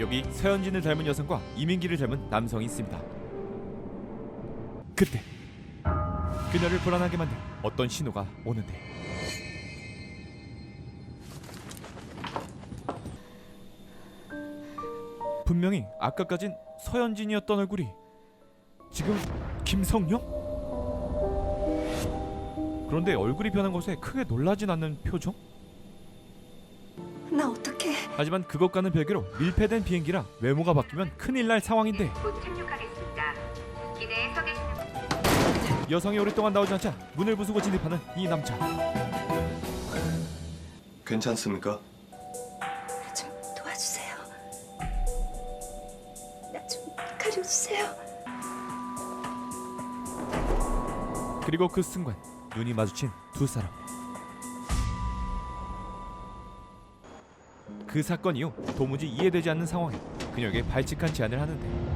여기 서현진을 닮은 여성과 이민기를 닮은 남성이 있습니다. 그때 그녀를 불안하게 만든 어떤 신호가 오는데 분명히 아까까진 서현진이었던 얼굴이 지금 김성령? 그런데 얼굴이 변한 것에 크게 놀라진 않는 표정? 나 어떡해. 하지만 그것과는 별개로 밀폐된 비행기라 외모가 바뀌면 큰일 날 상황인데 곧 착륙하겠습니다. 기내에 서 계시는 여성이 오랫동안 나오지 않자 문을 부수고 진입하는 이 남자. 괜찮습니까? 나 좀 도와주세요. 나 좀 가려주세요. 그리고 그 순간 눈이 마주친 두 사람. 그 사건 이후 도무지 이해되지 않는 상황에 그녀에게 발칙한 제안을 하는데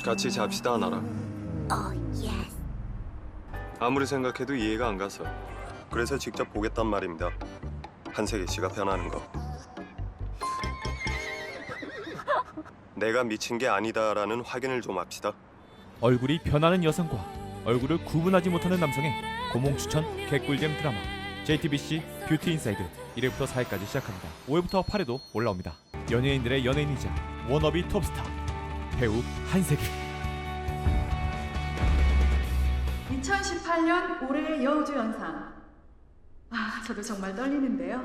같이 잡시다, 나랑. 예스. 아무리 생각해도 이해가 안 가서. 그래서 직접 보겠단 말입니다. 한세계 씨가 변하는 거. 내가 미친 게 아니다라는 확인을 좀 합시다. 얼굴이 변하는 여성과 얼굴을 구분하지 못하는 남성의 고몽 추천 개꿀잼 드라마 JTBC 뷰티 인사이드 1회부터 4회까지 시작합니다. 5회부터 8회도 올라옵니다. 연예인들의 연예인이자 워너비 톱스타 배우 한세계. 2018년 올해의 여우주연상. 저도 정말 떨리는데요.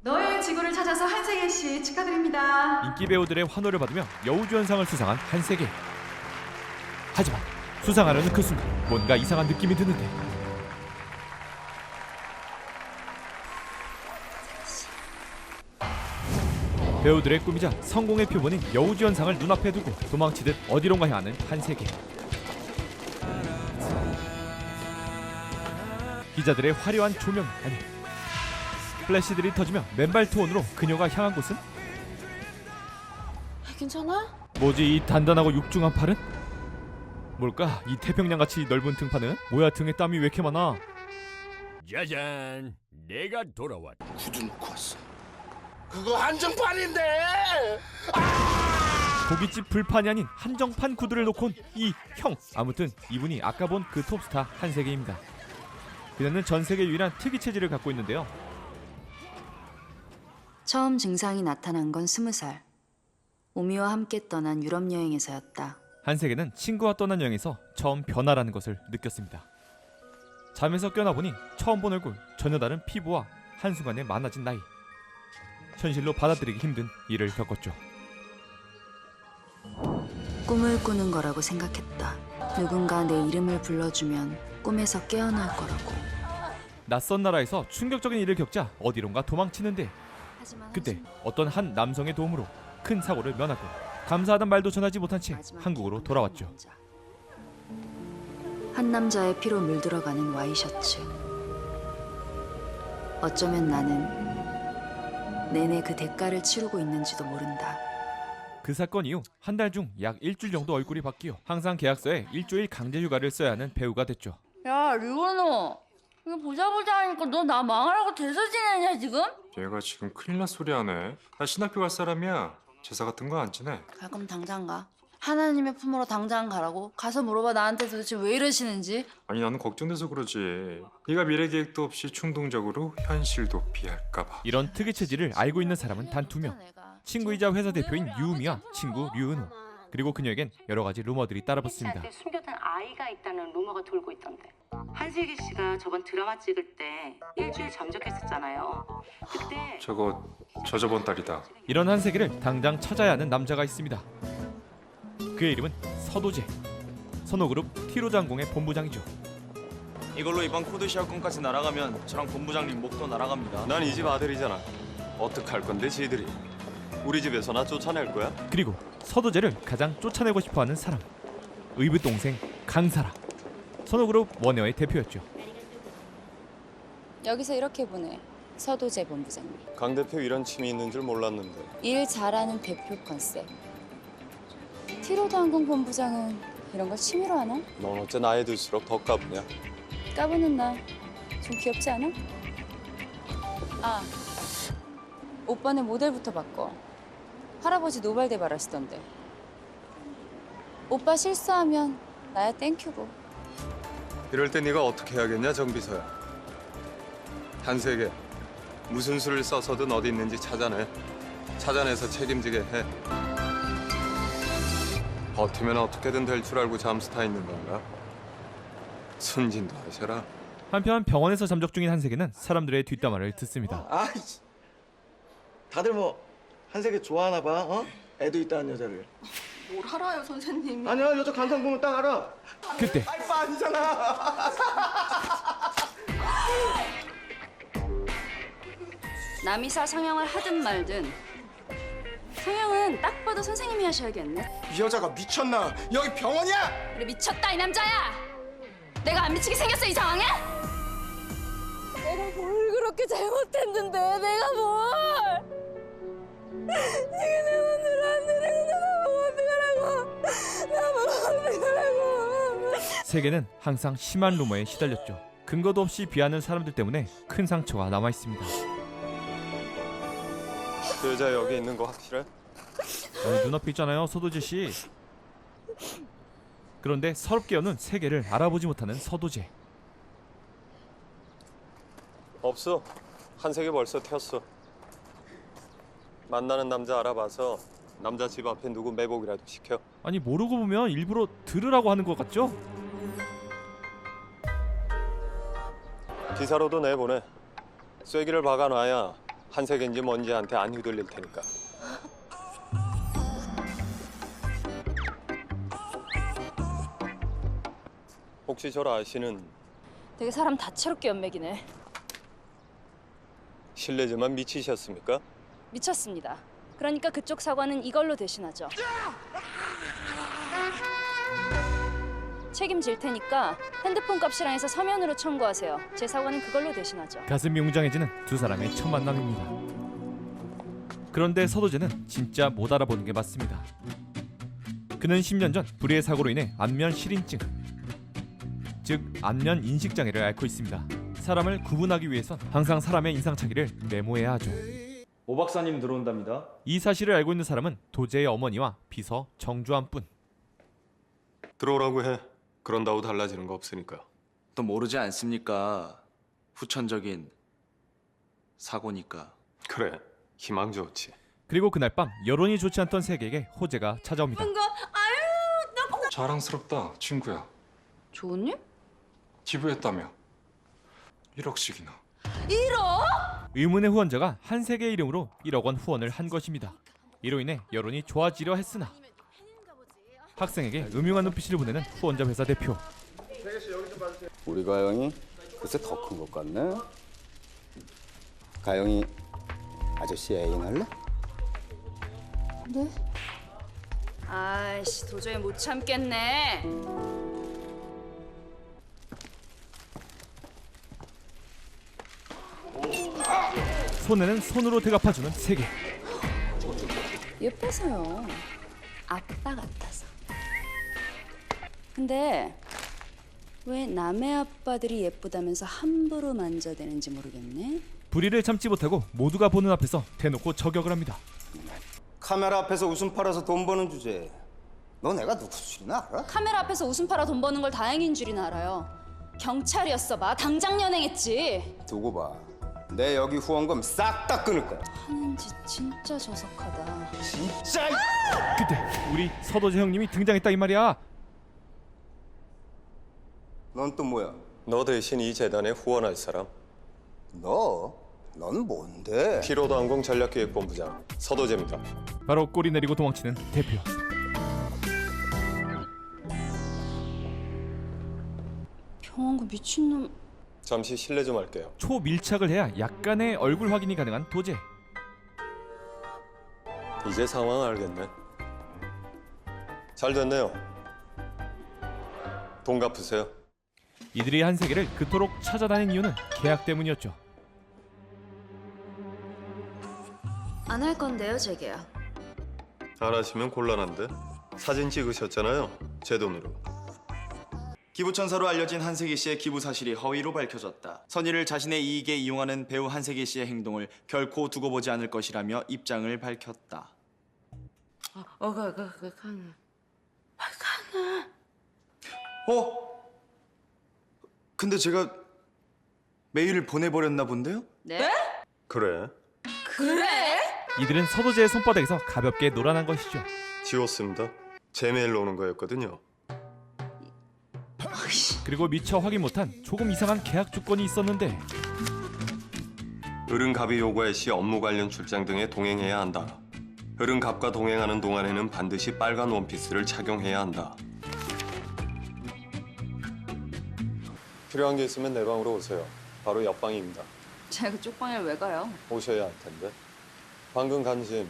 너의 지구를 찾아서 한세계 씨 축하드립니다. 인기 배우들의 환호를 받으며 여우주연상을 수상한 한세계. 하지만 수상하려는 그 순간 뭔가 이상한 느낌이 드는데 배우들의 꿈이자 성공의 표본인 여우주연상을 눈앞에 두고 도망치듯 어디론가 향하는 한세계. 기자들의 화려한 조명 아니 플래시들이 터지며 맨발 투혼으로 그녀가 향한 곳은 괜찮아? 뭐지 이 단단하고 육중한 팔은? 뭘까 이 태평양같이 넓은 등판은? 뭐야 등에 땀이 왜 이렇게 많아? 짜잔, 내가 돌아왔다. 구두 놓고 왔어. 그거 한정판인데. 고깃집 불판이 아닌 한정판 구두를 놓고 온 이 형. 아무튼 이분이 아까 본 그 톱스타 한세계입니다. 그녀는 전 세계 유일한 특이 체질을 갖고 있는데요. 처음 증상이 나타난 건 20살. 오미와 함께 떠난 유럽 여행에서였다. 한세계는 친구와 떠난 여행에서 처음 변화라는 것을 느꼈습니다. 잠에서 깨어나보니 처음 본 얼굴, 전혀 다른 피부와 한순간에 많아진 나이. 현실로 받아들이기 힘든 일을 겪었죠. 꿈을 꾸는 거라고 생각했다. 누군가 내 이름을 불러주면 꿈에서 깨어날 거라고. 낯선 나라에서 충격적인 일을 겪자 어디론가 도망치는데 그때 어떤 한 남성의 도움으로 큰 사고를 면하고 감사하단 말도 전하지 못한 채 한국으로 돌아왔죠. 한 남자의 피로 물들어가는 와이셔츠. 어쩌면 나는 내내 그 대가를 치르고 있는지도 모른다. 그 사건 이후 한 달 중 약 일주일 정도 얼굴이 바뀌어 항상 계약서에 일주일 강제 휴가를 써야 하는 배우가 됐죠. 야, 류건호. 이거 보자 하니까 너 나 망하라고 대서 지내냐 지금? 얘가 지금 큰일 날 소리 하네. 나 신학교 갈 사람이야. 제사 같은 거 안 지내. 갈 거면 당장 가. 하나님의 품으로 당장 가라고. 가서 물어봐 나한테 도대체 왜 이러시는지. 아니 나는 걱정돼서 그러지. 네가 미래 계획도 없이 충동적으로 현실 도피할까 봐. 이런 특이 체질을 알고 있는 사람은 단 2명. 친구이자 회사 대표인 유우미와 친구 류은호. 그리고 그녀에겐 여러 가지 루머들이 따라붙습니다. 숨겨둔 아이가 있다는 루머가 돌고 있던데. 한세기 씨가 저번 드라마 찍을 때 일주일 잠적했었잖아요. 그때 저 저번 달이다. 이런 한세계를 당장 찾아야 하는 남자가 있습니다. 그의 이름은 서도재. 선호그룹 티로장공의 본부장이죠. 이걸로 이번 코드 시합권까지 날아가면 저랑 본부장님 목도 날아갑니다. 난 이 집 아들이잖아. 어떡할 건데 지들이? 우리 집에서 나 쫓아낼 거야? 그리고 서도재를 가장 쫓아내고 싶어하는 사람. 의붓 동생 강사라. 선호그룹 원웨어의 대표였죠. 여기서 이렇게 보내. 서도재 본부장님. 강 대표 이런 취미 있는 줄 몰랐는데. 일 잘하는 대표 컨셉. 티로드 항공 본부장은 이런 거 취미로 하나? 넌 어째 나이 들수록 더 까부냐? 까부는 나 좀 귀엽지 않아? 아, 오빠네 모델부터 바꿔. 할아버지 노발대발하시던데. 오빠 실수하면 나야 땡큐고. 이럴 때 네가 어떻게 해야겠냐, 정비서야. 한세계, 무슨 수를 써서든 어디 있는지 찾아내. 찾아내서 책임지게 해. 버티면 어떻게든 될 줄 알고 잠수 타 있는 건가? 순진도 하셔라. 한편 병원에서 잠적 중인 한세계는 사람들의 뒷담화를 듣습니다. 아이씨. 다들 뭐 한세계 좋아하나 봐. 어? 애도 있다는 여자를. 뭘 알아요, 선생님? 아니야, 여자 간상 보면 딱 알아. 그때 아이고 아니잖아. 남이사 성형을 하든 말든 성형은 딱 봐도 선생님이 하셔야겠네. 이 여자가 미쳤나? 여기 병원이야? 그래 미쳤다 이 남자야. 내가 안 미치게 생겼어 이 상황에? 내가 뭘 그렇게 잘못했는데 내가 뭘? 지금 내 맘대로 안 되는 거 나보고 어떡하라고. 세계는 항상 심한 루머에 시달렸죠. 근거도 없이 비하는 사람들 때문에 큰 상처가 남아 있습니다. 그 여자 여기 있는 거 확실해? 아니, 눈앞에 있잖아요, 서도재 씨. 그런데 서럽게 여는 세계를 알아보지 못하는 서도재. 없어. 한세계 벌써 튀었어. 만나는 남자 알아봐서 남자 집 앞에 누구 매복이라도 시켜. 아니 모르고 보면 일부러 들으라고 하는 것 같죠? 기사로도 내보내. 쐐기를 박아놔야 한세계인지 뭔지한테 안 휘둘릴 테니까. 혹시 저 아씨는 되게 사람 다채롭게 연맥이네. 실례지만 미치셨습니까? 미쳤습니다. 그러니까 그쪽 사과는 이걸로 대신하죠. 책임질 테니까 핸드폰 값이랑 해서 서면으로 청구하세요. 제 사과는 그걸로 대신하죠. 가슴이 웅장해지는 두 사람의 첫 만남입니다. 그런데 서도재는 진짜 못 알아보는 게 맞습니다. 그는 10년 전 불의의 사고로 인해 안면 실인증, 즉 안면 인식장애를 앓고 있습니다. 사람을 구분하기 위해선 항상 사람의 인상착의를 메모해야 하죠. 오 박사님 들어온답니다. 이 사실을 알고 있는 사람은 도재의 어머니와 비서 정주환뿐. 들어오라고 해. 그런다고 달라지는 거 없으니까. 또 모르지 않습니까? 후천적인 사고니까. 그래, 희망 좋지. 그리고 그날 밤 여론이 좋지 않던 세계에게 호재가 찾아옵니다. 자랑스럽다, 친구야. 좋은 일? 기부했다며. 1억씩이나. 1억? 의문의 후원자가 한세계 이름으로 1억 원 후원을 한 것입니다. 이로 인해 여론이 좋아지려 했으나 학생에게 음흉한 눈빛을 보내는 후원자 회사 대표. 우리 가영이 글쎄 더 큰 것 같네. 가영이 아저씨 애인 할래? 네? 아이씨 도저히 못 참겠네. 손에는 손으로 대갚아주는 세계. 예뻐서요. 아빠 같아서. 근데 왜 남의 아빠들이 예쁘다면서 함부로 만져대는지 모르겠네. 불의를 참지 못하고 모두가 보는 앞에서 대놓고 저격을 합니다. 카메라 앞에서 웃음 팔아서 돈 버는 주제. 너 내가 누구 수준이나 알아? 카메라 앞에서 웃음 팔아 돈 버는 걸 다행인 줄이나 알아요. 경찰이었어 봐. 당장 연행했지. 두고 봐. 내 여기 후원금 싹 다 끊을 거야. 하는 짓 진짜 저속하다. 진짜. 그때 우리 서도재 형님이 등장했다 이 말이야. 넌 또 뭐야? 너 대신 이 재단에 후원할 사람. 너? 넌 뭔데? 피로도항공 전략기획본부장 서도재입니다. 바로 꼬리 내리고 도망치는 대표. 병원구 미친놈. 잠시 실례 좀 할게요. 초밀착을 해야 약간의 얼굴 확인이 가능한 도재. 이제 상황 알겠네. 잘 됐네요. 돈 갚으세요. 이들이 한세계를 그토록 찾아다닌 이유는 계약 때문이었죠. 안 할 건데요, 재계약. 안 하시면 곤란한데. 사진 찍으셨잖아요. 제 돈으로. 기부천사로 알려진 한세기 씨의 기부 사실이 허위로 밝혀졌다. 선의를 자신의 이익에 이용하는 배우 한세기 씨의 행동을 결코 두고 보지 않을 것이라며 입장을 밝혔다. 근데 제가 메일을 보내버렸나 본데요? 네? 그래. 그래? 이들은 서도제의 손바닥에서 가볍게 놀아난 것이죠. 지웠습니다. 제 메일로 오는 거였거든요. 그리고 미처 확인 못한 조금 이상한 계약 조건이 있었는데 어른갑이 요구할 시 업무 관련 출장 등에 동행해야 한다. 어른갑과 동행하는 동안에는 반드시 빨간 원피스를 착용해야 한다. 필요한 게 있으면 내 방으로 오세요. 바로 옆방입니다. 제가 그쪽 방에 왜 가요? 오셔야 할 텐데. 방금 간심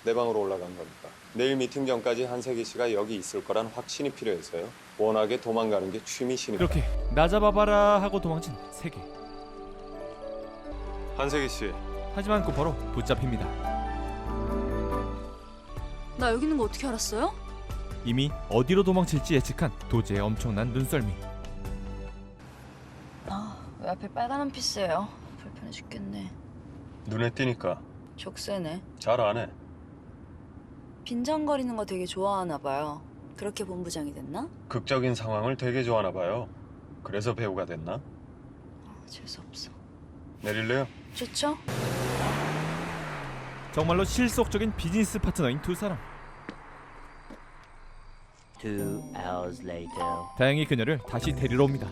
내 방으로 올라간 겁니다. 내일 미팅 전까지 한세기 씨가 여기 있을 거란 확신이 필요해서요. 워낙에 도망가는 게 취미시니까. 그렇게 나 잡아봐라 하고 도망친 세계. 한세기 씨. 하지만 곧바로 붙잡힙니다. 나 여기 있는 거 어떻게 알았어요? 이미 어디로 도망칠지 예측한 도제의 엄청난 눈썰미. 왜 앞에 빨간 원피스예요? 불편해 죽겠네. 눈에 띄니까 족쇄네. 잘 안 해. 빈정거리는 거 되게 좋아하나 봐요. 그렇게 본부장이 됐나? 극적인 상황을 되게 좋아하나 봐요. 그래서 배우가 됐나? 재수없어. 내릴래요? 좋죠? 정말로 실속적인 비즈니스 파트너인 두 사람. 2 hours later. 다행히 그녀를 다시 데리러 옵니다.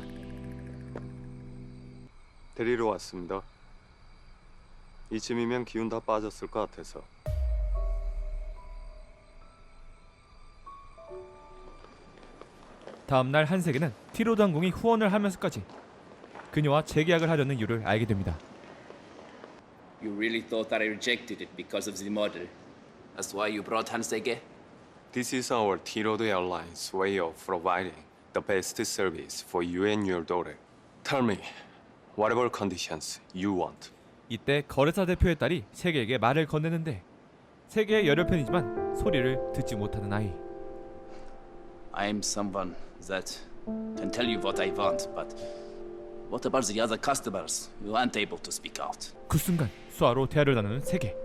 데리러 왔습니다. 이쯤이면 기운 다 빠졌을 것 같아서. 다음날 한세계는 티로드 항공이 후원을 하면서까지 그녀와 재계약을 하려는 이유를 알게 됩니다. You really thought that I rejected it because of the model? That's why you brought Hansege? This is our T-Road Airlines way of providing the best service for you and your daughter. Tell me, whatever conditions you want. 이때 거래사 대표의 딸이 세계에게 말을 건네는데 세계의 열혈팬이지만 소리를 듣지 못하는 아이. I'm someone that can tell you what I want, but what about the other customers who aren't able to speak out? 그 순간 수아로 대화를 나누는 세계.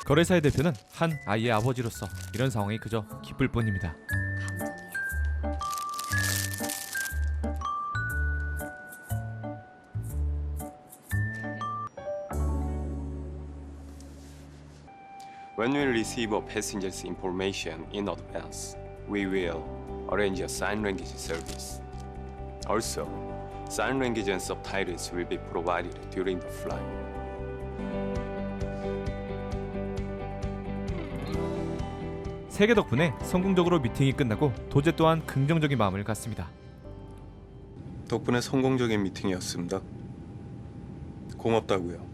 거래사의 대표는 한 아이의 아버지로서 이런 상황이 그저 기쁠 뿐입니다. When we receive a passenger's information in advance, we will arrange a sign language service. Also, sign language and subtitles will be provided during the flight. 세계 덕분에 성공적으로 미팅이 끝나고 도제 또한 긍정적인 마음을 갖습니다. 덕분에 성공적인 미팅이었습니다. 고맙다고요.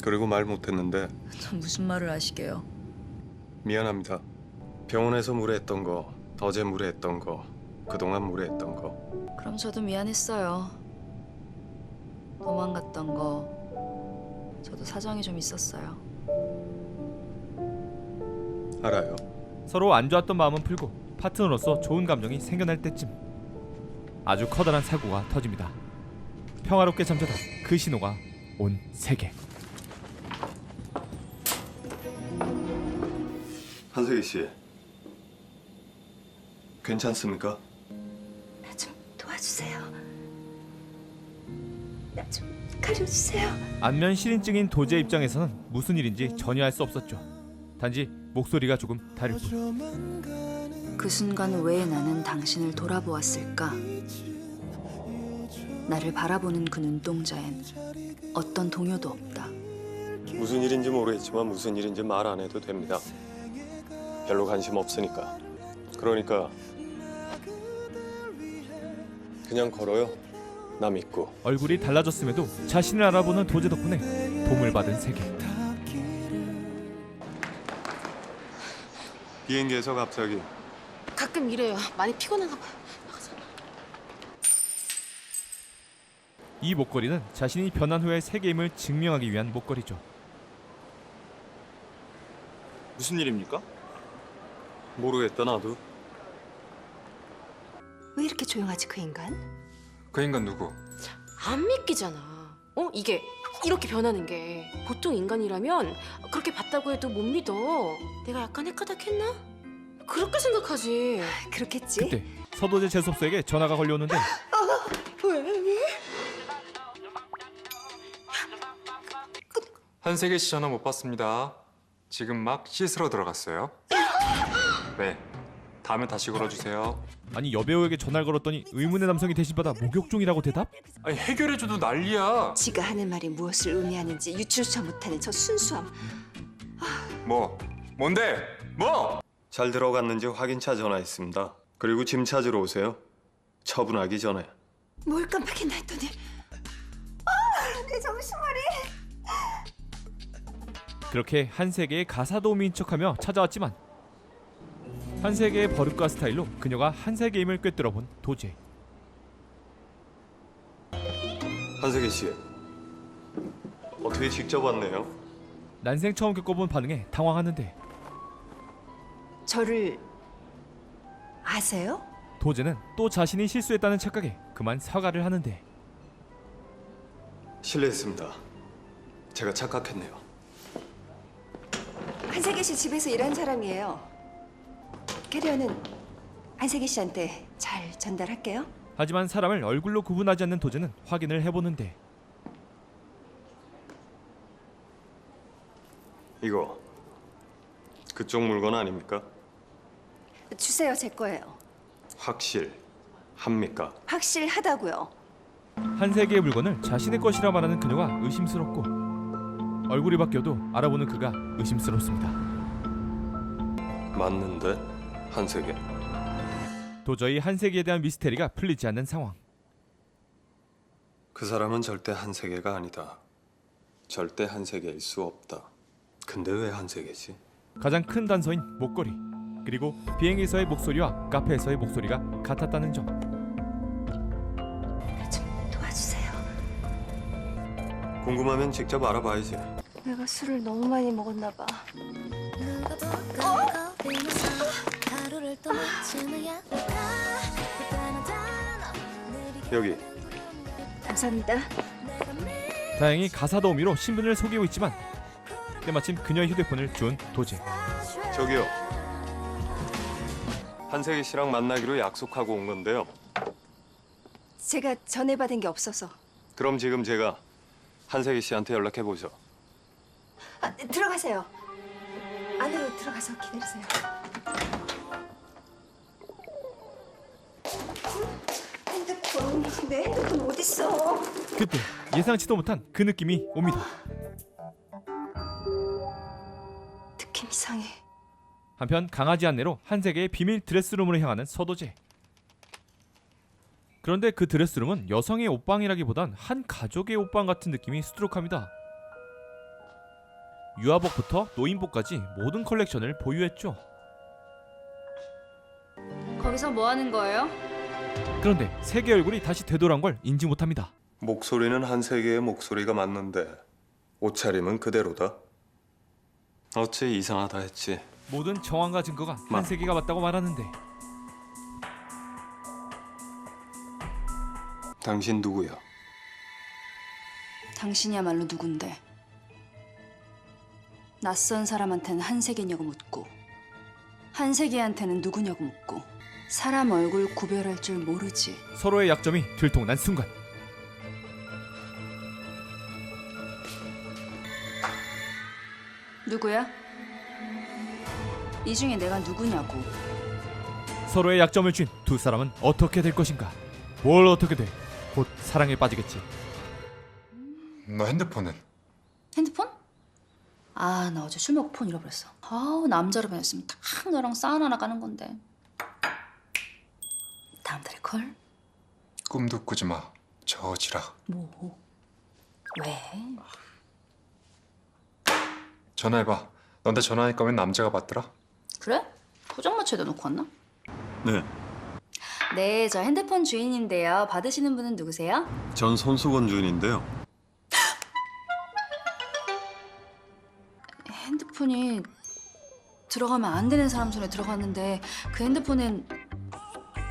그리고 말 못했는데 또 무슨 말을 하시게요? 미안합니다. 병원에서 무례했던 거, 더제 무례했던 거, 그동안 무례했던 거. 그럼 저도 미안했어요. 도망갔던 거 저도 사정이 좀 있었어요. 알아요. 서로 안 좋았던 마음은 풀고 파트너로서 좋은 감정이 생겨날 때쯤 아주 커다란 사고가 터집니다. 평화롭게 잠자다 그 신호가 온 세계. 한세기 씨, 괜찮습니까? 나 좀 도와주세요. 나 좀 가려주세요. 안면 실인증인 도제 입장에서는 무슨 일인지 전혀 알 수 없었죠. 단지 목소리가 조금 다를 뿐. 그 순간 왜 나는 당신을 돌아보았을까? 나를 바라보는 그 눈동자엔 어떤 동요도 없다. 무슨 일인지 모르겠지만 무슨 일인지 말 안 해도 됩니다. 별로 관심 없으니까. 그러니까 그냥 걸어요. 나 믿고. 얼굴이 달라졌음에도 자신을 알아보는 도제 덕분에 도움을 받은 세계. 비행기에서 갑자기 가끔 이래요. 많이 피곤하나 봐요. 이 목걸이는 자신이 변한 후의 세계임을 증명하기 위한 목걸이죠. 무슨 일입니까? 모르겠다 나도. 왜 이렇게 조용하지 그 인간? 그 인간 누구? 안 믿기잖아. 이게 이렇게 변하는 게 보통 인간이라면 그렇게 봤다고 해도 못 믿어. 내가 약간 헷가닥했나? 그렇게 생각하지. 그렇겠지. 그때 서도재 재수업소에게 전화가 걸려오는데 왜? 한세계 씨 전화 못 받습니다. 지금 막 씻으러 들어갔어요. 네, 다음에 다시 걸어주세요. 아니 여배우에게 전화를 걸었더니 의문의 남성이 대신받아 목욕 중이라고 대답? 아니 해결해줘도 난리야. 지가 하는 말이 무엇을 의미하는지 유추조차 못하는 저 순수함. 뭔데? 뭐? 잘 들어갔는지 확인차 전화했습니다. 그리고 짐 찾으러 오세요. 처분하기 전에. 뭘 깜빡했나 했더니 내 정신머리. 그렇게 한세계의 가사도우미인 척하며 찾아왔지만 한세계의 버릇과 스타일로 그녀가 한세계임을 꿰뚫어본 도제. 한세계 씨, 어떻게 직접 왔네요? 난생 처음 겪어본 반응에 당황하는데 저를 아세요? 도제는 또 자신이 실수했다는 착각에 그만 사과를 하는데 실례했습니다. 제가 착각했네요. 한세계 씨 집에서 일한 사람이에요. 캐리어는 한세계 씨한테 잘 전달할게요. 하지만 사람을 얼굴로 구분하지 않는 도제는 확인을 해보는데 이거 그쪽 물건 아닙니까? 주세요, 제 거예요. 확실합니까? 확실하다고요. 한세계의 물건을 자신의 것이라 말하는 그녀가 의심스럽고 얼굴이 바뀌어도 알아보는 그가 의심스럽습니다. 맞는데? 한세계. 도저히 한세계에 대한 미스테리가 풀리지 않는 상황. 그 사람은 절대 한세계가 아니다. 절대 한세계일 수 없다. 근데 왜 한세계지? 가장 큰 단서인 목걸이, 그리고 비행기에서의 목소리와 카페에서의 목소리가 같았다는 점. 좀 도와주세요. 궁금하면 직접 알아봐야지. 내가 술을 너무 많이 먹었나 봐. 여기. 감사합니다. 다행히 가사도우미로 신분을 속이고 있지만 때마침 그녀의 휴대폰을 준 도제. 저기요. 한세계 씨랑 만나기로 약속하고 온 건데요. 제가 전해받은 게 없어서. 그럼 지금 제가 한세계 씨한테 연락해 보죠. 들어가세요. 안으로 들어가서 기다리세요. 핸드폰, 내 핸드폰 어딨어? 그때 예상치도 못한 그 느낌이 옵니다. 느낌 이상해. 한편 강아지 안내로 한세계의 비밀 드레스룸으로 향하는 서도재. 그런데 그 드레스룸은 여성의 옷방이라기보단 한 가족의 옷방 같은 느낌이 수두룩합니다. 유아복부터 노인복까지 모든 컬렉션을 보유했죠. 거기서 뭐 하는 거예요? 그런데 세계 얼굴이 다시 되돌아온 걸 인지 못합니다. 목소리는 한세계의 목소리가 맞는데 옷차림은 그대로다. 어째 이상하다 했지. 모든 정황과 증거가 한세계가 맞다고 말하는데 당신 누구야? 당신이야말로 누군데? 낯선 사람한테는 한세계냐고 묻고 한세계한테는 누구냐고 묻고 사람 얼굴 구별할 줄 모르지. 서로의 약점이 들통난 순간 누구야? 이 중에 내가 누구냐고. 서로의 약점을 쥔 두 사람은 어떻게 될 것인가? 뭘 어떻게 돼? 곧 사랑에 빠지겠지. 너 핸드폰은? 핸드폰? 아, 나 어제 술 먹고 폰 잃어버렸어. 아우, 남자로 변했으면 딱 너랑 싸움 하나 가는 건데. 다음 달에 콜? 꿈도 꾸지 마. 저지라. 뭐? 왜? 전화해봐. 너한테 전화할 거면 남자가 받더라. 그래? 포장마차에다 놓고 왔나? 네. 네, 저 핸드폰 주인인데요. 받으시는 분은 누구세요? 전 손수건 주인인데요. 핸드폰이 들어가면 안 되는 사람 손에 들어갔는데 그 핸드폰엔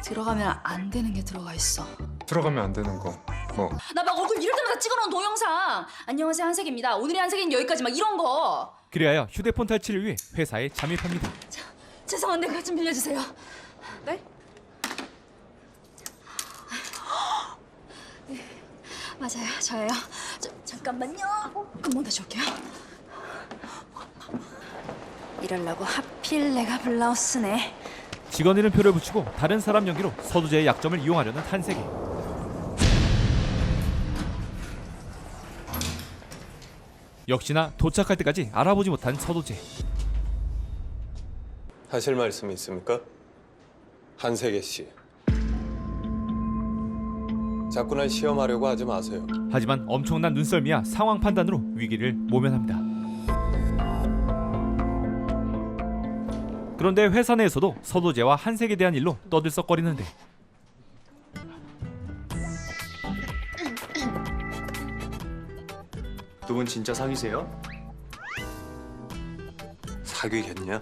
들어가면 안 되는 게 들어가 있어. 들어가면 안 되는 거 뭐? 나 막 얼굴 이럴 때마다 찍어놓은 동영상. 안녕하세요, 한색입니다. 오늘의 한색인 여기까지 막 이런 거. 그리하여 휴대폰 탈취를 위해 회사에 잠입합니다. 죄송한데 그거 좀 빌려주세요. 네? 네, 맞아요, 저예요. 잠깐만요. 금방 다시 올게요. 이럴라고 하필 내가 블라우스네. 직원 이름표를 붙이고 다른 사람 연기로 서두재의 약점을 이용하려는 한세계. 역시나 도착할 때까지 알아보지 못한 서두재. 하실 말씀이 있습니까? 한세계 씨. 자꾸 날 시험하려고 하지 마세요. 하지만 엄청난 눈썰미와 상황 판단으로 위기를 모면합니다. 그런데 회사 내에서도 서도재와 한색에 대한 일로 떠들썩거리는데 두 분 진짜 사귀세요? 사귀겠냐?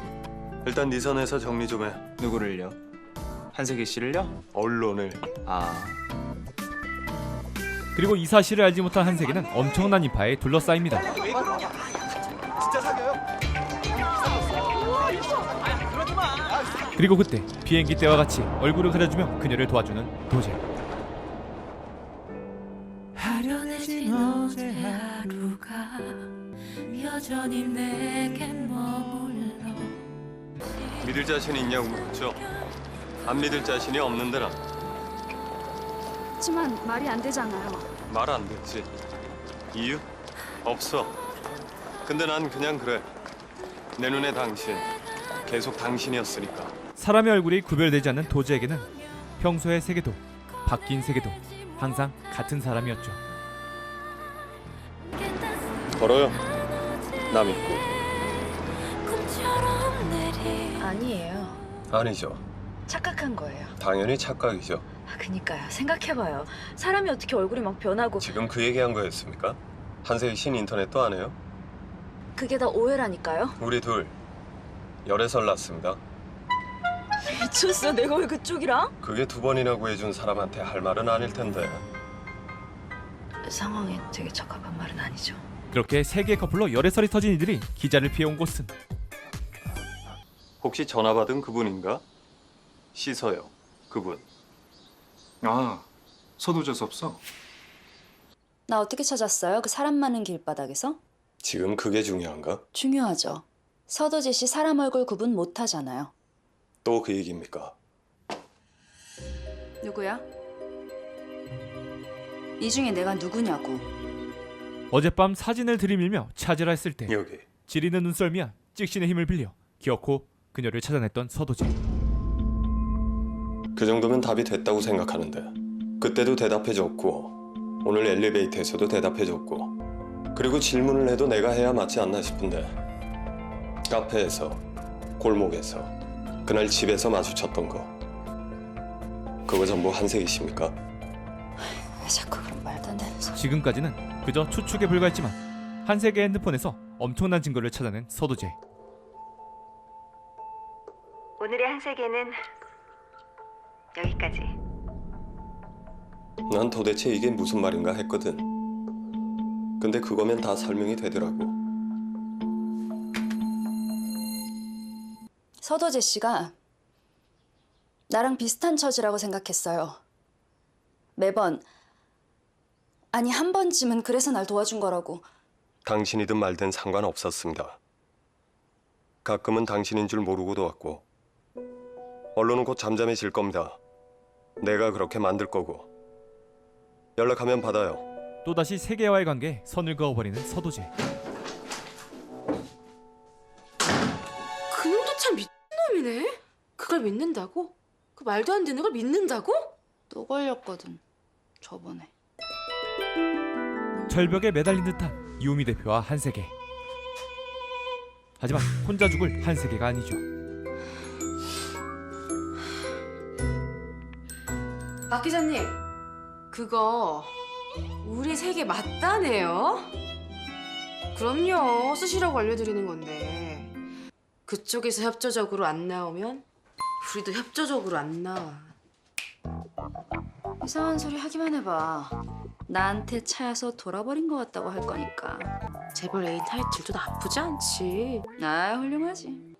일단 네 선에서 정리 좀 해. 누구를요? 한세계 씨를요? 언론을. 아, 그리고 이 사실을 알지 못한 한세계는 엄청난 인파에 둘러싸입니다. 진짜 사겨요? 그리고 그때 비행기 때와 같이 얼굴을 가려주며 그녀를 도와주는 도재. 아련해진 어제 하루가 여전히 내게 머물러. 믿을 자신이 있냐고 묻죠. 안 믿을 자신이 없는 데라. 하지만 말이 안 되잖아요. 말 안 됐지. 이유? 없어. 근데 난 그냥 그래. 내 눈에 당신. 계속 당신이었으니까. 사람의 얼굴이 구별되지 않는 도재에게는 평소의 세계도 바뀐 세계도 항상 같은 사람이었죠. 걸어요. 나 믿고. 아니에요. 아니죠. 착각한 거예요. 당연히 착각이죠. 그니까요. 생각해봐요. 사람이 어떻게 얼굴이 막 변하고. 지금 그 얘기한 거였습니까? 한세희 씨는 인터넷도 안 해요? 그게 다 오해라니까요. 우리 둘 열애설 났습니다. 미쳤어. 내가 왜 그쪽이랑? 그게 2번이나 구해준 사람한테 할 말은 아닐 텐데. 상황이 되게 적합한 말은 아니죠. 그렇게 세계의 커플로 열애설이 터진 이들이 기자를 피해온 곳은 혹시 전화 받은 그분인가? 씻어요. 그분. 아, 서두재수없어? 나 어떻게 찾았어요? 그 사람 많은 길바닥에서? 지금 그게 중요한가? 중요하죠. 서도재 씨 사람 얼굴 구분 못 하잖아요. 또 그 얘기입니까? 누구야? 이 중에 내가 누구냐고. 어젯밤 사진을 들이밀며 찾으라 했을 때 여기. 지리는 눈썰미와 찍신의 힘을 빌려 기어코 그녀를 찾아냈던 서도재. 그 정도면 답이 됐다고 생각하는데 그때도 대답해줬고 오늘 엘리베이터에서도 대답해줬고 그리고 질문을 해도 내가 해야 맞지 않나 싶은데 카페에서 골목에서 그날 집에서 마주쳤던 거 그거 전부 한세희 씨입니까? 왜 자꾸 그런 말도 안 되는 소리. 지금까지는 그저 추측에 불과했지만 한세계의 핸드폰에서 엄청난 증거를 찾아낸 서도재. 오늘의 한세계는 여기까지. 난 도대체 이게 무슨 말인가 했거든. 근데 그거면 다 설명이 되더라고. 서도재 씨가 나랑 비슷한 처지라고 생각했어요. 매번, 아니 한 번쯤은 그래서 날 도와준 거라고. 당신이든 말든 상관없었습니다. 가끔은 당신인 줄 모르고 도왔고 언론은 곧 잠잠해질 겁니다. 내가 그렇게 만들 거고 연락하면 받아요. 또다시 세계와의 관계에 선을 그어버리는 서도재. 그놈도 참 미친놈이네. 그걸 믿는다고? 그 말도 안 되는 걸 믿는다고? 또 걸렸거든, 저번에. 절벽에 매달린 듯한 유미 대표와 한세계. 하지만 혼자 죽을 한세계가 아니죠. 박 기자님, 그거 우리 세계 맞다네요? 그럼요, 쓰시라고 알려드리는 건데 그쪽에서 협조적으로 안 나오면 우리도 협조적으로 안 나와. 이상한 소리 하기만 해봐. 나한테 차여서 돌아버린 것 같다고 할 거니까. 재벌 A 타이틀도 나쁘지 않지. 아, 훌륭하지.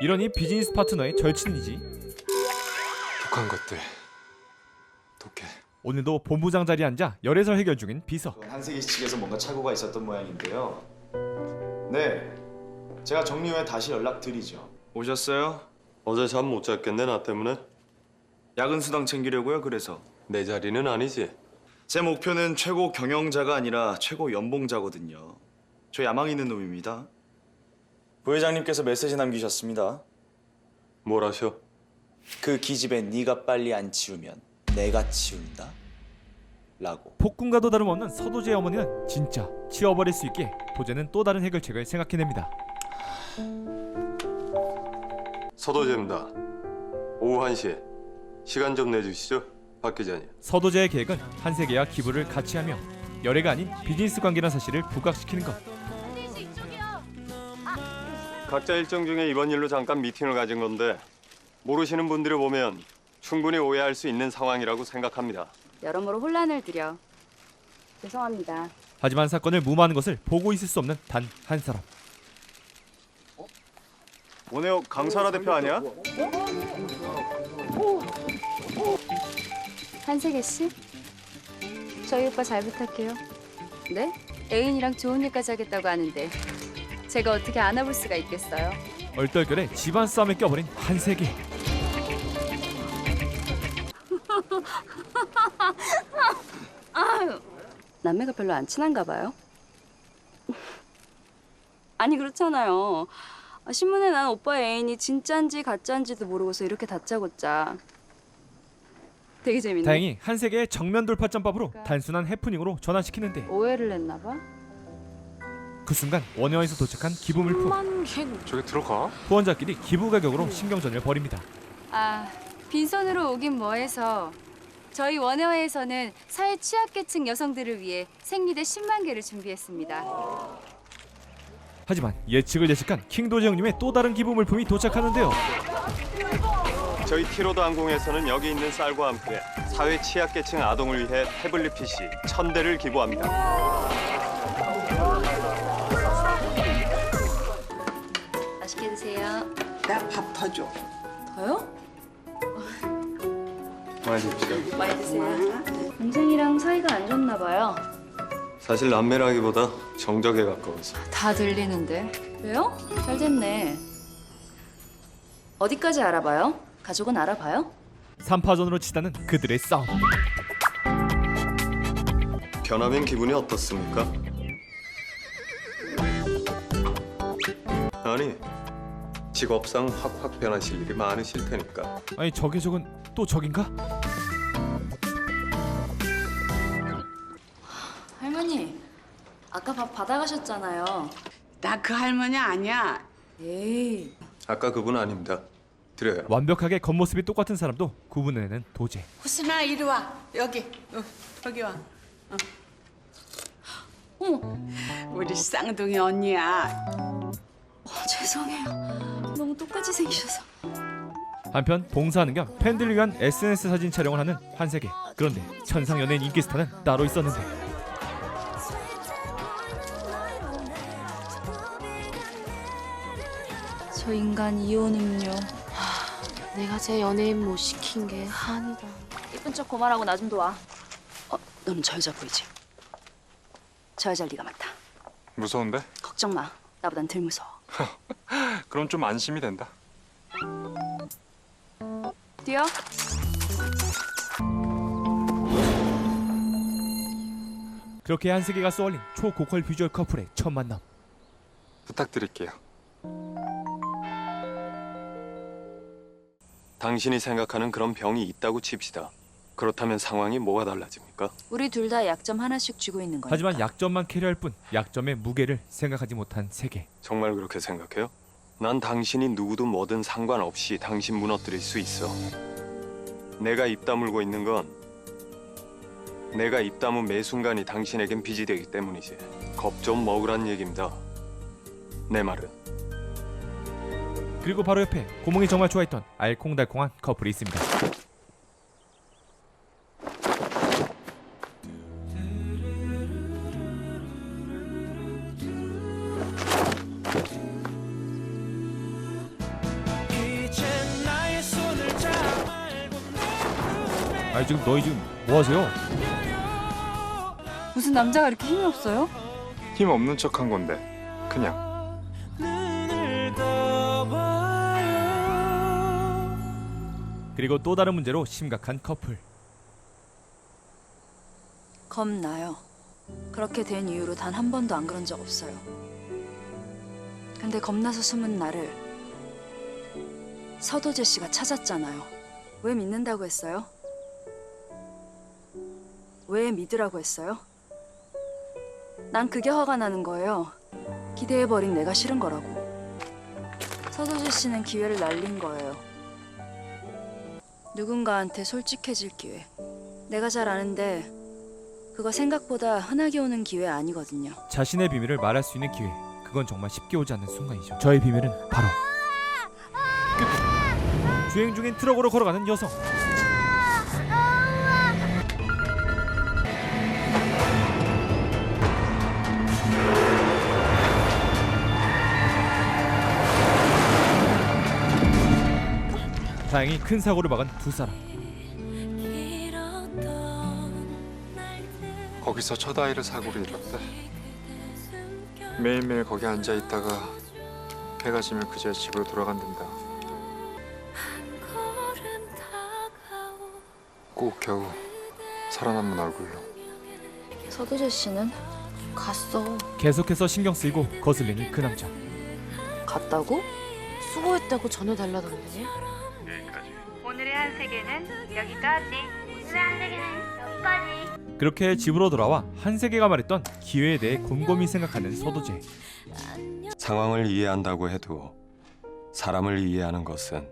이러니 비즈니스 파트너의 절친이지. 독한 것들. 독해. 오늘도 본부장 자리에 앉아 열애설 해결 중인 비서. 한세기 씨 측에서 뭔가 착오가 있었던 모양인데요. 네, 제가 정리 후에 다시 연락드리죠. 오셨어요? 어제 잠 못 잤겠네, 나 때문에? 야근 수당 챙기려고요, 그래서. 내 자리는 아니지. 제 목표는 최고 경영자가 아니라 최고 연봉자거든요. 저 야망 있는 놈입니다. 부회장님께서 메시지 남기셨습니다. 뭘 하셔? 그 기집애 네가 빨리 안 치우면 내가 치운다. 라고. 폭군과도 다름없는 서도제의 어머니는 진짜 치워버릴 수 있게 도제는 또 다른 해결책을 생각해냅니다. 서도제입니다. 오후 1시에 시간 좀 내주시죠, 박 기자님. 서도제의 계획은 한세계와 기부를 같이 하며 열애가 아닌 비즈니스 관계라는 사실을 부각시키는 것. 각자 일정 중에 이번 일로 잠깐 미팅을 가진 건데 모르시는 분들이 보면 충분히 오해할 수 있는 상황이라고 생각합니다. 여러모로 혼란을 드려. 죄송합니다. 하지만 사건을 무마하는 것을 보고 있을 수 없는 단 한 사람. 원혜옥 강사라 대표 아니야? 한세계 씨? 저희 오빠 잘 부탁해요. 네? 애인이랑 좋은 일까지 하겠다고 하는데 제가 어떻게 안아볼 수가 있겠어요? 얼떨결에 집안 싸움에 껴버린 한세계. 아유, 남매가 별로 안 친한가 봐요. 아니 그렇잖아요. 신문에 난 오빠의 애인이 진짠지 가짠지도 모르고서 이렇게 다짜고짜. 되게 재밌네. 다행히 한세계의 정면 돌파점밥으로 단순한 해프닝으로 전환시키는데 오해를 했나 봐. 그 순간 원효에서 도착한 기부 물품. 저기 들어가. 후원자끼리 기부 가격으로 신경전을 벌입니다. 아, 빈손으로 오긴 뭐해서 저희 원어회에서는 사회 취약계층 여성들을 위해 생리대 10만 개를 준비했습니다. 하지만 예측을 예측한 킹도제 형님의 또 다른 기부 물품이 도착하는데요. 저희 티로드 항공에서는 여기 있는 쌀과 함께 사회 취약계층 아동을 위해 태블릿 PC 1000대를 기부합니다. 맛있게 드세요. 나 밥 더 줘. 더요? 많이 드십시오. 많이 드세요. 동생이랑 사이가 안 좋나 봐요. 사실 남매라기보다 정적에 가까워서. 다 들리는데. 왜요? 잘 됐네. 어디까지 알아봐요? 가족은 알아봐요? 3파전으로 치닫는 그들의 싸움. 변함인 기분이 어떻습니까? 아니, 직업상 확 변하실 일이 많으실 테니까. 아니 저게 저건 또 적인가? 할머니, 아까 밥 받아가셨잖아요. 나 그 할머니 아니야. 에이. 아까 그분 아닙니다. 드려요. 완벽하게 겉모습이 똑같은 사람도 구분해내는 도제. 호순아 이리 와. 여기. 여기 와. 어머. 우리 쌍둥이 언니야. 죄송해요. 너무 똑같이 생기셔서. 한편 봉사하는 겸 팬들을 위한 SNS 사진 촬영을 하는 한세계. 그런데 천상 연예인 인기 스타는 따로 있었는데. 저 인간 이온 음료. 내가 제 연예인 못 시킨 게 한이다. 이쁜 척 그만하고 나 좀 도와. 너는 저 여자 보이지? 저 여자 네가 맞다. 무서운데? 걱정 마. 나보단 덜 무서워. 그럼 좀 안심이 된다. 뛰어. 그렇게 한세계가 쏘아올린 초고퀄 비주얼 커플의 첫 만남. 부탁드릴게요. 당신이 생각하는 그런 병이 있다고 칩시다. 그렇다면 상황이 뭐가 달라집니까? 우리 둘 다 약점 하나씩 쥐고 있는 거니까. 하지만 약점만 캐리할 뿐 약점의 무게를 생각하지 못한 세계. 정말 그렇게 생각해요? 난 당신이 누구든 뭐든 상관없이 당신 무너뜨릴 수 있어. 내가 입 다물고 있는 건 내가 입 다문 매 순간이 당신에겐 빚이 되기 때문이지. 겁 좀 먹으란 얘기입니다. 내 말은. 그리고 바로 옆에 고몽이 정말 좋아했던 알콩달콩한 커플이 있습니다. 아니 지금 너희 지금 뭐 하세요? 무슨 남자가 이렇게 힘이 없어요? 힘 없는 척한 건데 그냥. 그리고 또 다른 문제로 심각한 커플. 겁나요. 그렇게 된 이후로 단 한 번도 안 그런 적 없어요. 근데 겁나서 숨은 나를 서도재 씨가 찾았잖아요. 왜 믿는다고 했어요? 왜 믿으라고 했어요? 난 그게 화가 나는 거예요. 기대해버린 내가 싫은 거라고. 서도재 씨는 기회를 날린 거예요. 누군가한테 솔직해질 기회. 내가 잘 아는데 그거 생각보다 흔하게 오는 기회 아니거든요. 자신의 비밀을 말할 수 있는 기회. 그건 정말 쉽게 오지 않는 순간이죠. 저의 비밀은 바로 끝. 주행 중인 트럭으로 걸어가는 여성. 다행히 큰 사고를 막은 두 사람. 거기서 첫 아이를 사고로 잃었대. 매일매일 거기 앉아 있다가 해가 지면 그제 집으로 돌아간단다. 꼭 겨우 살아남은 얼굴로. 서도재 씨는 갔어. 계속해서 신경 쓰이고 거슬리는 그 남자. 갔다고? 수고했다고 전해달라던데. 오늘의 한 세계는 여기까지. 오늘의 한 세계는 여기까지. 그렇게 집으로 돌아와 한세계가 말했던 기회에 대해 곰곰이 생각하는 서도재. 상황을 이해한다고 해도 사람을 이해하는 것은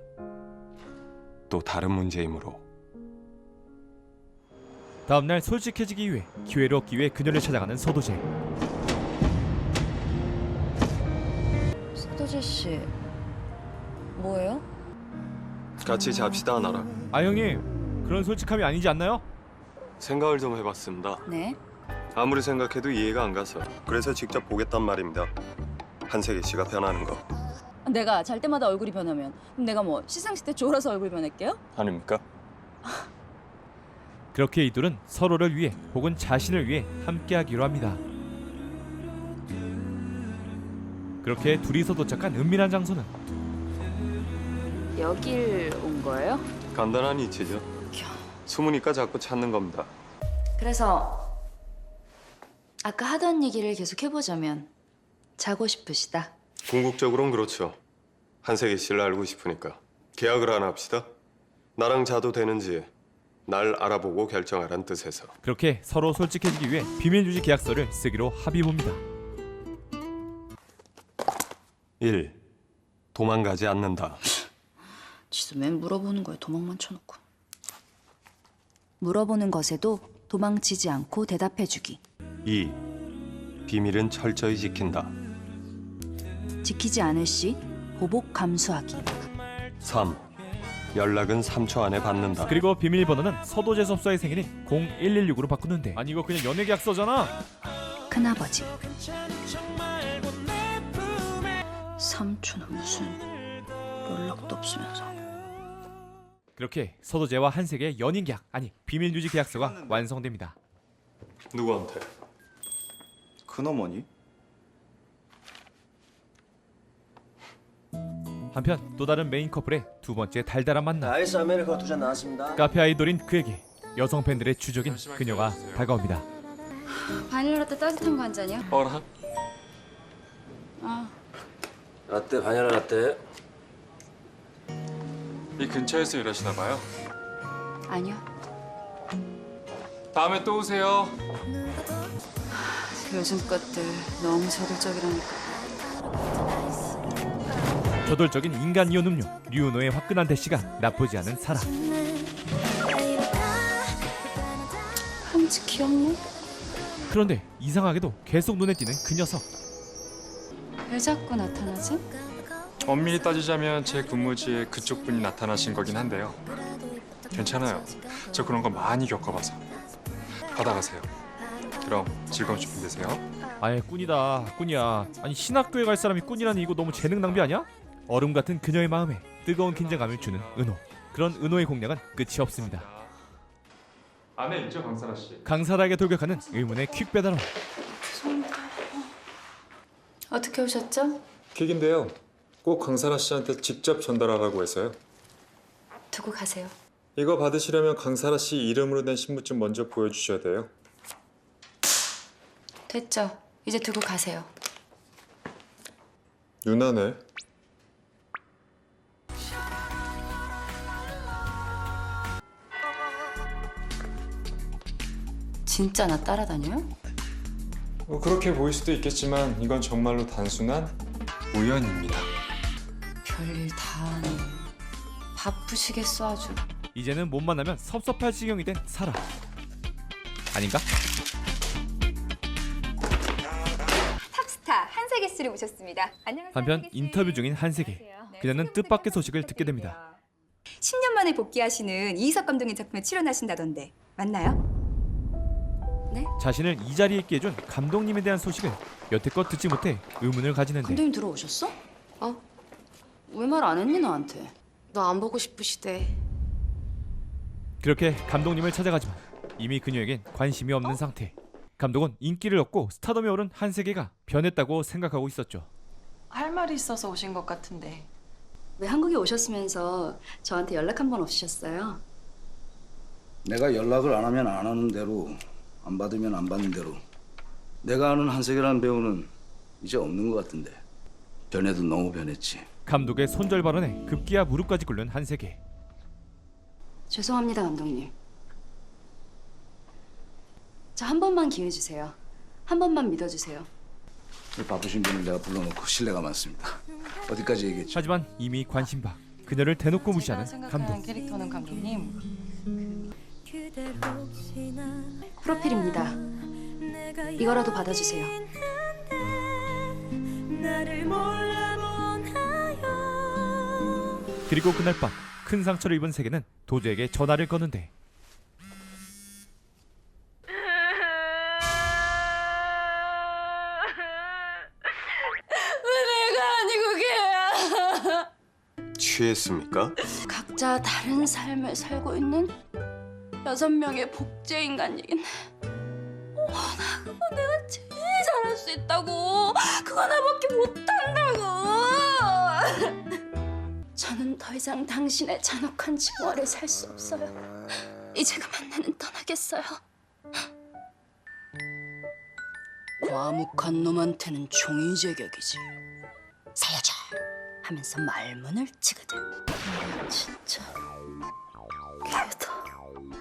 또 다른 문제이므로. 다음날 솔직해지기 위해 기회를 얻기 위해 그녀를 찾아가는 서도재. 서도재 씨 뭐예요? 같이 잡시다, 나랑. 아 형님, 그런 솔직함이 아니지 않나요? 생각을 좀 해봤습니다. 네. 아무리 생각해도 이해가 안 가서. 그래서 직접 보겠단 말입니다. 한세계 씨가 변하는 거. 내가 잘 때마다 얼굴이 변하면 그럼 내가 뭐 시상식 때 졸아서 얼굴 변할게요? 아닙니까? 그렇게 이 둘은 서로를 위해 혹은 자신을 위해 함께하기로 합니다. 그렇게 둘이서 도착한 은밀한 장소는 여길 온 거예요? 간단한 이치죠. 숨으니까 자꾸 찾는 겁니다. 그래서 아까 하던 얘기를 계속 해보자면 자고 싶으시다. 궁극적으로는 그렇죠. 한세계 씨를 알고 싶으니까. 계약을 하나 합시다. 나랑 자도 되는지 날 알아보고 결정하란 뜻에서. 그렇게 서로 솔직해지기 위해 비밀 유지 계약서를 쓰기로 합의봅니다. 1. 도망가지 않는다. 지도 맨 물어보는 거에 도망만 쳐놓고. 물어보는 것에도 도망치지 않고 대답해주기. 2. 비밀은 철저히 지킨다. 지키지 않을 시 보복 감수하기. 3. 연락은 3초 안에 받는다. 그리고 비밀번호는 서도재 접수의 생일인 0116으로 바꾸는데 아니 이거 그냥 연애 계약서잖아. 큰아버지. 삼촌은 무슨 연락도 없으면서. 그렇게 서도재와 한세계의 연인 계약 아니 비밀 유지 계약서가 완성됩니다. 누구한테? 큰어머니? 한편 또 다른 메인 커플의 두 번째 달달한 만남. 아이스 아메리카노 2잔 나왔습니다. 카페 아이돌인 그에게 여성 팬들의 주적인 그녀가 다가옵니다. 바닐라 라떼 따뜻한 거 한 잔이요? 어라? 라떼 바닐라 라떼. 이 근처에서 일하시나 봐요. 아니요. 다음에 또 오세요. 요즘 것들 너무 저돌적이라니까. 저돌적인 인간 이온 음료 류노의 화끈한 대시가 나쁘지 않은 사람. 왠지 귀엽네. 그런데 이상하게도 계속 눈에 띄는 그 녀석. 왜 자꾸 나타나지? 엄밀히 따지자면 제 근무지에 그쪽 분이 나타나신 거긴 한데요. 괜찮아요. 저 그런 거 많이 겪어봐서. 받아가세요. 그럼 즐거운 쇼핑 되세요. 아예 꾼이다 꾼이야. 아니 신학교에 갈 사람이 꾼이라니 이거 너무 재능 낭비 아니야? 얼음 같은 그녀의 마음에 뜨거운 긴장감을 주는 은호. 그런 은호의 공략은 끝이 없습니다. 안에 있죠, 강사라 씨. 강사라에게 돌격하는 의문의 퀵 배달원. 죄송합니다. 어떻게 오셨죠? 퀵인데요. 꼭 강사라 씨한테 직접 전달하라고 해서요. 두고 가세요. 이거 받으시려면 강사라 씨 이름으로 된 신분증 먼저 보여주셔야 돼요. 됐죠? 이제 두고 가세요. 누나네. 진짜 나 따라다녀요? 그렇게 보일 수도 있겠지만 이건 정말로 단순한 우연입니다. 별일 다 하네. 바쁘시겠어 아주. 이제는 못 만나면 섭섭할 지경이 된 사라. 아닌가? 탑스타 한세계 씨를 모셨습니다. 안녕하세요. 한편 인터뷰 중인 한세계. 그녀는 뜻밖의 소식을 듣게 됩니다. 10년 만에 복귀하시는 이희석 감독의 작품에 출연하신다던데 맞나요? 자신을 이 자리에 있게 해준 감독님에 대한 소식을 여태껏 듣지 못해 의문을 가지는데. 감독님 들어오셨어? 왜 말 안 했니 나한테? 너 안 보고 싶으시대. 그렇게 감독님을 찾아가지만 이미 그녀에겐 관심이 없는 상태. 감독은 인기를 얻고 스타덤에 오른 한세계가 변했다고 생각하고 있었죠. 할 말이 있어서 오신 것 같은데. 왜 한국에 오셨으면서 저한테 연락 한 번 없으셨어요? 내가 연락을 안 하면 안 하는 대로, 안 받으면 안 받는 대로. 내가 아는 한세계라는 배우는 이제 없는 것 같은데. 변해도 너무 변했지. 감독의 손절 발언에 급기야 무릎까지 꿇는 한세계. 죄송합니다, 감독님. 저 한 번만 기회 주세요. 한 번만 믿어주세요. 바쁘신 분을 내가 불러놓고 신뢰가 많습니다. 어디까지 얘기했지? 하지만 이미 관심 밖. 그녀를 대놓고 무시하는 생각하는 감독. 캐릭터는 감독님. 프로필입니다. 이거라도 받아주세요. 그리고 그날 밤 큰 상처를 입은 세계는 도저에게 전화를 거는데. 왜 내가 아니고 걔야? 취했습니까? 각자 다른 삶을 살고 있는 6명의 복제 인간이긴 해. 나 그거 내가 제일 잘할 수 있다고. 그거 나밖에 못한다고. 저는 더 이상 당신의 잔혹한 증오를 살 수 없어요. 이제 그만 나는 떠나겠어요. 과묵한 놈한테는 종이 제격이지. 살려줘 하면서 말문을 치거든. 진짜 걔다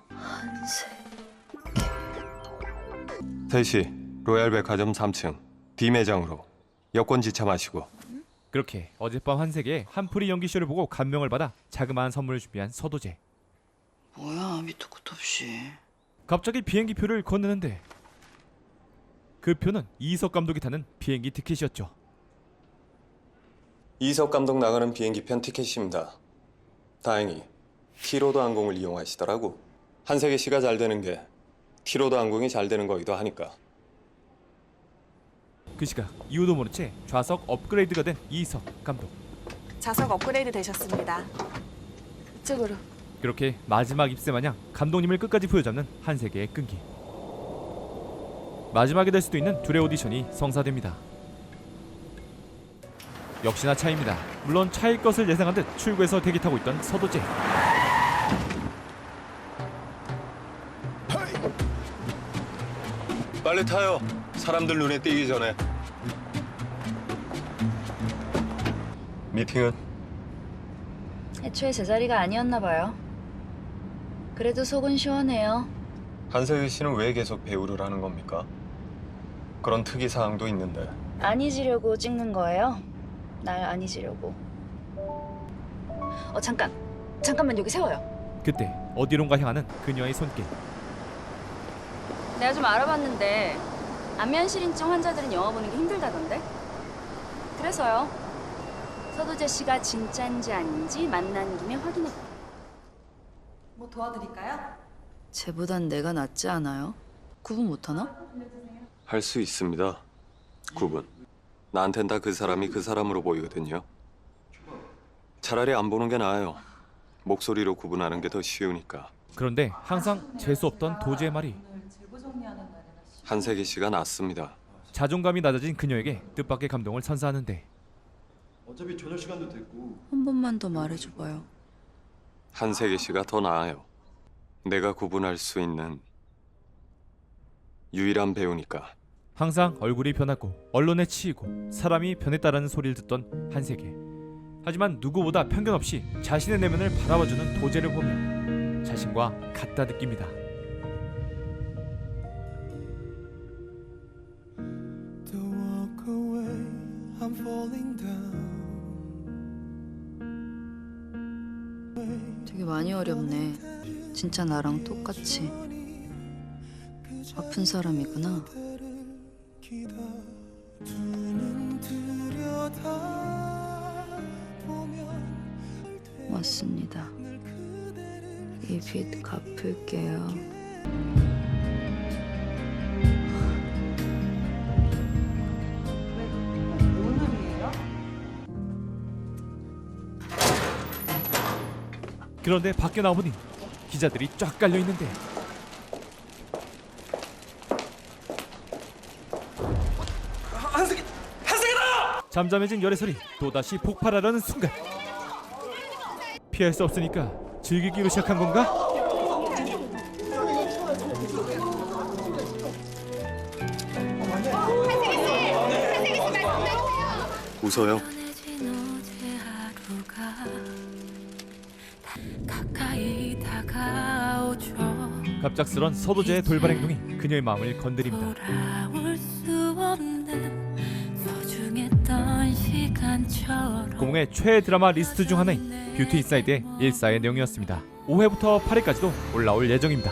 한세. 3시 로얄백화점 3층 D 매장으로 여권 지참하시고. 그렇게 어젯밤 한세계의 한풀이 연기쇼를 보고 감명을 받아 자그마한 선물을 준비한 서도재. 뭐야, 밑도 끝도 없이. 갑자기 비행기표를 건네는데 그 표는 이희석 감독이 타는 비행기 티켓이었죠. 이희석 감독 나가는 비행기 편 티켓입니다. 다행히 티로드 항공을 이용하시더라고. 한세계 씨가 잘 되는 게 티로드 항공이 잘 되는 거기도 하니까. 그 시각 이유도 모른 채 좌석 업그레이드가 된 이희석 감독. 좌석 업그레이드 되셨습니다. 이쪽으로. 그렇게 마지막 입새 마냥 감독님을 끝까지 부여잡는 한세계의 끈기. 마지막이 될 수도 있는 둘의 오디션이 성사됩니다. 역시나 차입니다. 물론 차일 것을 예상한 듯 출구에서 대기 타고 있던 서도재. 빨리 타요. 사람들 눈에 띄기 전에. 미팅은? 애초에 제 자리가 아니었나 봐요. 그래도 속은 시원해요. 한세계 씨는 왜 계속 배우를 하는 겁니까? 그런 특이 사항도 있는데. 안 잊으려고 찍는 거예요? 날 안 잊으려고. 잠깐만 여기 세워요. 그때 어디론가 향하는 그녀의 손길. 내가 좀 알아봤는데 안면 실인증 환자들은 영화 보는 게 힘들다던데. 그래서요. 서도재 씨가 진짜인지 아닌지 만난 김에 확인해. 뭐 도와드릴까요? 쟤보단 내가 낫지 않아요? 구분 못하나? 할 수 있습니다. 구분. 나한텐 다 그 사람이 그 사람으로 보이거든요. 차라리 안 보는 게 나아요. 목소리로 구분하는 게 더 쉬우니까. 그런데 항상 재수 없던 도지의 말이 한세기 씨가 낫습니다. 자존감이 낮아진 그녀에게 뜻밖의 감동을 선사하는데 어차피 저녁 시간도 됐고. 한 번만 더 말해줘봐요. 한세기 씨가 더 나아요. 내가 구분할 수 있는 유일한 배우니까. 항상 얼굴이 변하고 언론에 치이고 사람이 변했다라는 소리를 듣던 한세계. 하지만 누구보다 편견 없이 자신의 내면을 바라봐주는 도재를 보며 자신과 같다 느낍니다. 되게 많이 어렵네. 진짜 나랑 똑같이 아픈 사람이구나. 맞습니다. 이 빚 갚을게요. 오늘이에요? 그런데 밖에 나오니 기자들이 쫙 깔려 있는데 한세기다! 잠잠해진 열애설이 또다시 폭발하려는 순간 피할 수 없으니까 즐기기로 시작한 건가? 웃어요. 갑작스런 서도재의 돌발 행동이 그녀의 마음을 건드립니다. 고몽의 최애 드라마 리스트 중 하나인 뷰티 인사이드의 1사의 내용이었습니다. 5회부터 8회까지도 올라올 예정입니다.